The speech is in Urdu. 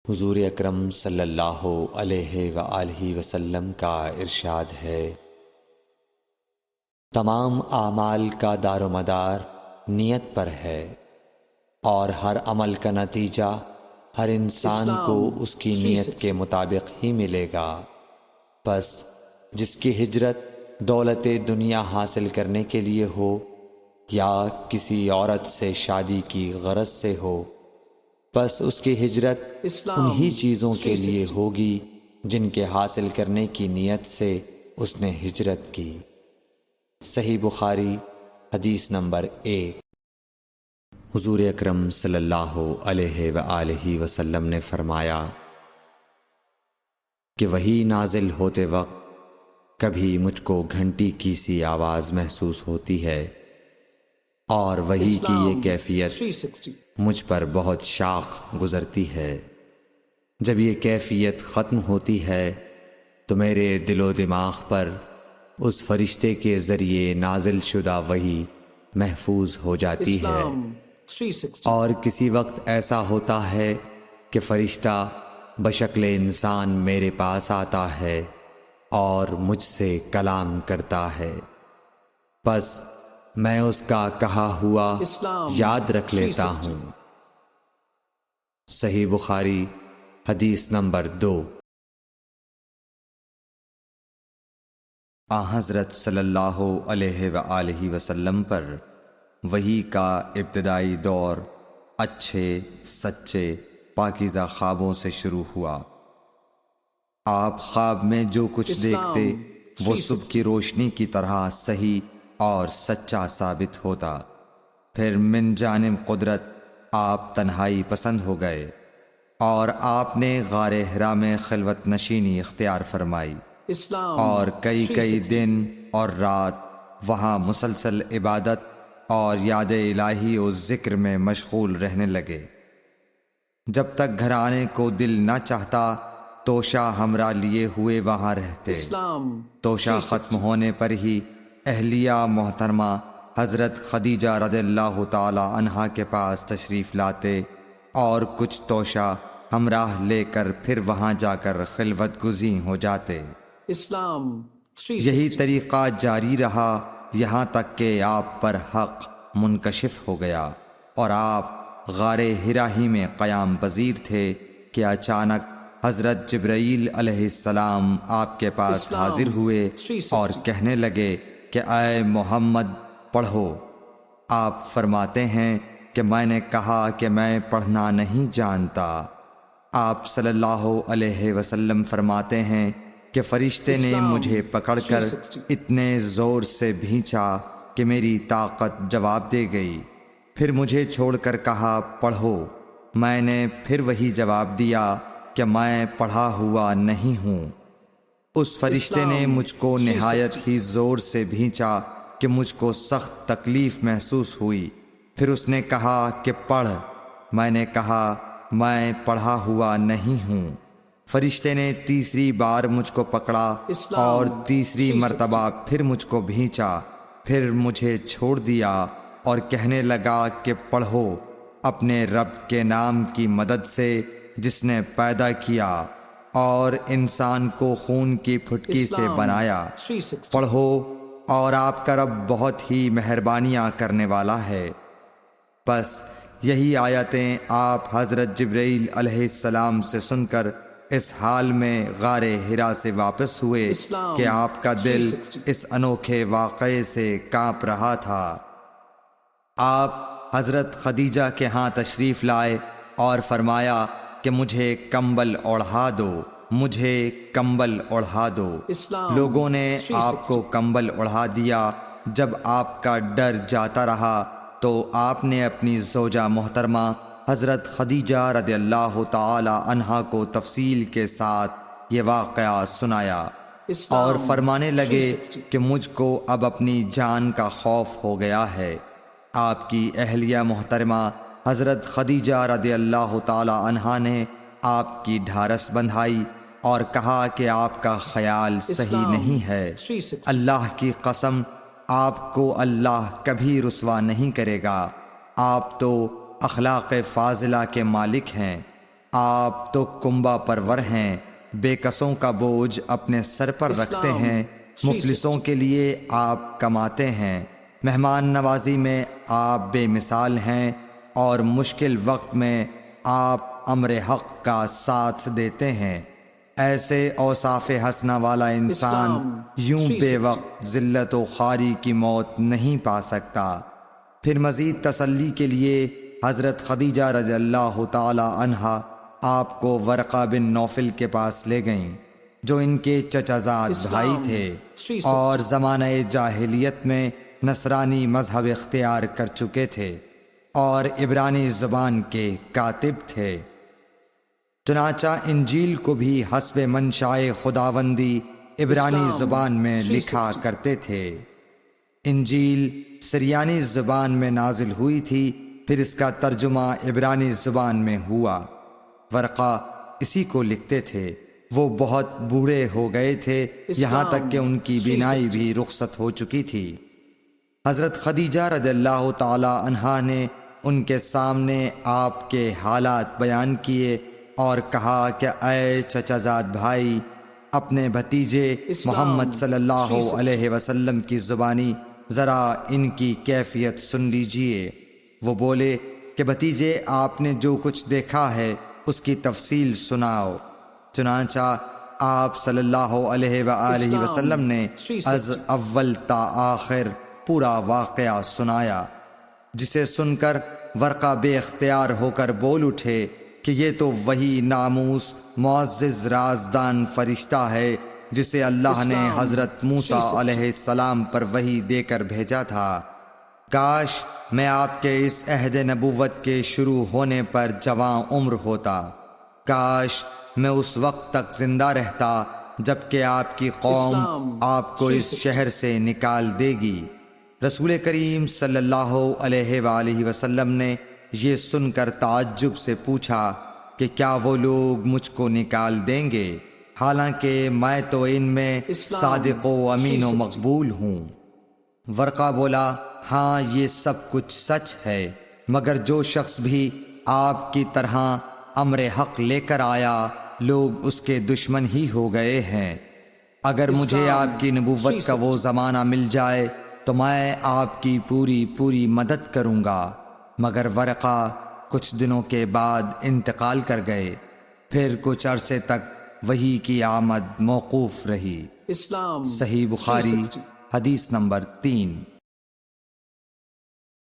حضور اکرم صلی اللہ علیہ وآلہ وسلم کا ارشاد ہے، تمام اعمال کا دار و مدار نیت پر ہے، اور ہر عمل کا نتیجہ ہر انسان کو اس کی نیت کے مطابق ہی ملے گا۔ پس جس کی ہجرت دولت دنیا حاصل کرنے کے لیے ہو یا کسی عورت سے شادی کی غرض سے ہو، پس اس کی ہجرت انہی چیزوں کے لیے ہوگی جن کے حاصل کرنے کی نیت سے اس نے ہجرت کی۔ صحیح بخاری حدیث نمبر 1۔ حضور اکرم صلی اللہ علیہ وآلہ وسلم نے فرمایا کہ وحی نازل ہوتے وقت کبھی مجھ کو گھنٹی کی سی آواز محسوس ہوتی ہے، اور وحی کی یہ کیفیت مجھ پر بہت شاق گزرتی ہے۔ جب یہ کیفیت ختم ہوتی ہے تو میرے دل و دماغ پر اس فرشتے کے ذریعے نازل شدہ وحی محفوظ ہو جاتی ہے، اور کسی وقت ایسا ہوتا ہے کہ فرشتہ بشکل انسان میرے پاس آتا ہے اور مجھ سے کلام کرتا ہے، پس میں اس کا کہا ہوا یاد رکھ لیتا ہوں۔ صحیح بخاری حدیث نمبر 2۔ حضرت صلی اللہ علیہ وآلہ وسلم پر وحی کا ابتدائی دور اچھے سچے پاکیزہ خوابوں سے شروع ہوا۔ آپ خواب میں جو کچھ دیکھتے وہ صبح کی روشنی کی طرح صحیح اور سچا ثابت ہوتا۔ پھر من جانب قدرت آپ تنہائی پسند ہو گئے اور آپ نے غار حرا میں خلوت نشینی اختیار فرمائی، اور کئی دن اور رات وہاں مسلسل عبادت اور یاد الہی و ذکر میں مشغول رہنے لگے۔ جب تک گھر آنے کو دل نہ چاہتا توشہ ہمراہ لیے ہوئے وہاں رہتے۔ توشہ ختم ہونے پر ہی اہلیہ محترمہ حضرت خدیجہ رضی اللہ تعالی عنہا کے پاس تشریف لاتے اور کچھ توشہ ہمراہ لے کر پھر وہاں جا کر خلوت گزین ہو جاتے۔ یہی طریقہ جاری رہا یہاں تک کہ آپ پر حق منکشف ہو گیا اور آپ غار حرا ہی میں قیام پذیر تھے کہ اچانک حضرت جبرائیل علیہ السلام آپ کے پاس حاضر ہوئے اور کہنے لگے کہ اے محمد پڑھو۔ آپ فرماتے ہیں کہ میں نے کہا کہ میں پڑھنا نہیں جانتا۔ آپ صلی اللہ علیہ وسلم فرماتے ہیں کہ فرشتے نے مجھے پکڑ کر اتنے زور سے بھینچا کہ میری طاقت جواب دے گئی، پھر مجھے چھوڑ کر کہا پڑھو۔ میں نے پھر وہی جواب دیا کہ میں پڑھا ہوا نہیں ہوں۔ اس فرشتے نے مجھ کو نہایت ہی زور سے بھینچا کہ مجھ کو سخت تکلیف محسوس ہوئی، پھر اس نے کہا کہ پڑھ۔ میں نے کہا میں پڑھا ہوا نہیں ہوں۔ فرشتے نے تیسری بار مجھ کو پکڑا اور تیسری مرتبہ پھر مجھ کو بھینچا، پھر مجھے چھوڑ دیا اور کہنے لگا کہ پڑھو اپنے رب کے نام کی مدد سے جس نے پیدا کیا اور انسان کو خون کی پھٹکی سے بنایا۔ پڑھو اور آپ کا رب بہت ہی مہربانیاں کرنے والا ہے۔ پس یہی آیتیں آپ حضرت جبرائیل علیہ السلام سے سن کر اس حال میں غار حرا سے واپس ہوئے کہ آپ کا دل اس انوکھے واقعے سے کانپ رہا تھا۔ آپ حضرت خدیجہ کے ہاں تشریف لائے اور فرمایا کہ مجھے کمبل اوڑھا دو، مجھے کمبل اوڑھا دو۔ لوگوں نے آپ کو کمبل اوڑھا دیا۔ جب آپ کا ڈر جاتا رہا تو آپ نے اپنی زوجہ محترمہ حضرت خدیجہ رضی اللہ تعالی عنہا کو تفصیل کے ساتھ یہ واقعہ سنایا اور فرمانے لگے کہ مجھ کو اب اپنی جان کا خوف ہو گیا ہے۔ آپ کی اہلیہ محترمہ حضرت خدیجہ رضی اللہ تعالی عنہا نے آپ کی ڈھارس بندھائی اور کہا کہ آپ کا خیال صحیح نہیں ہے، اللہ کی قسم آپ کو اللہ کبھی رسوا نہیں کرے گا، آپ تو اخلاق فاضلہ کے مالک ہیں، آپ تو کنبہ پرور ہیں، بے کسوں کا بوجھ اپنے سر پر رکھتے ہیں، مفلسوں کے لیے آپ کماتے ہیں، مہمان نوازی میں آپ بے مثال ہیں، اور مشکل وقت میں آپ امر حق کا ساتھ دیتے ہیں۔ ایسے اوصاف حسنہ والا انسان یوں بے وقت ذلت و خواری کی موت نہیں پا سکتا۔ پھر مزید تسلی کے لیے حضرت خدیجہ رضی اللہ تعالی عنہا آپ کو ورقہ بن نوفل کے پاس لے گئیں، جو ان کے چچا زاد بھائی تھے اور زمانہ جاہلیت میں نصرانی مذہب اختیار کر چکے تھے اور عبرانی زبان کے کاتب تھے۔ چنانچہ انجیل کو بھی حسب منشائے خداوندی عبرانی زبان میں لکھا کرتے تھے۔ انجیل سریانی زبان میں نازل ہوئی تھی، پھر اس کا ترجمہ عبرانی زبان میں ہوا۔ ورقہ اسی کو لکھتے تھے۔ وہ بہت بوڑھے ہو گئے تھے، یہاں تک کہ ان کی بینائی بھی رخصت ہو چکی تھی۔ حضرت خدیجہ رضی اللہ تعالی عنہا نے ان کے سامنے آپ کے حالات بیان کیے اور کہا کہ اے چچا زاد بھائی، اپنے بھتیجے محمد صلی اللہ علیہ وسلم کی زبانی ذرا ان کی کیفیت سن لیجئے۔ وہ بولے کہ بھتیجے، آپ نے جو کچھ دیکھا ہے اس کی تفصیل سناؤ۔ چنانچہ آپ صلی اللہ علیہ وآلہ وسلم نے از اول تا آخر پورا واقعہ سنایا، جسے سن کر ورقہ بے اختیار ہو کر بول اٹھے کہ یہ تو وہی ناموس معزز رازدان فرشتہ ہے جسے اللہ نے حضرت موسیٰ علیہ السلام پر وحی دے کر بھیجا تھا۔ کاش میں آپ کے اس عہد نبوت کے شروع ہونے پر جواں عمر ہوتا، کاش میں اس وقت تک زندہ رہتا جب کہ آپ کی قوم آپ کو اس شہر سے نکال دے گی۔ رسول کریم صلی اللہ علیہ وآلہ وسلم نے یہ سن کر تعجب سے پوچھا کہ کیا وہ لوگ مجھ کو نکال دیں گے، حالانکہ میں تو ان میں صادق و امین و مقبول ہوں۔ ورقہ بولا، ہاں یہ سب کچھ سچ ہے، مگر جو شخص بھی آپ کی طرح امر حق لے کر آیا لوگ اس کے دشمن ہی ہو گئے ہیں۔ اگر مجھے آپ کی نبوت کا وہ زمانہ مل جائے تو میں آپ کی پوری مدد کروں گا۔ مگر ورقہ کچھ دنوں کے بعد انتقال کر گئے، پھر کچھ عرصے تک وحی کی آمد موقوف رہی۔ صحیح بخاری حدیث نمبر 3۔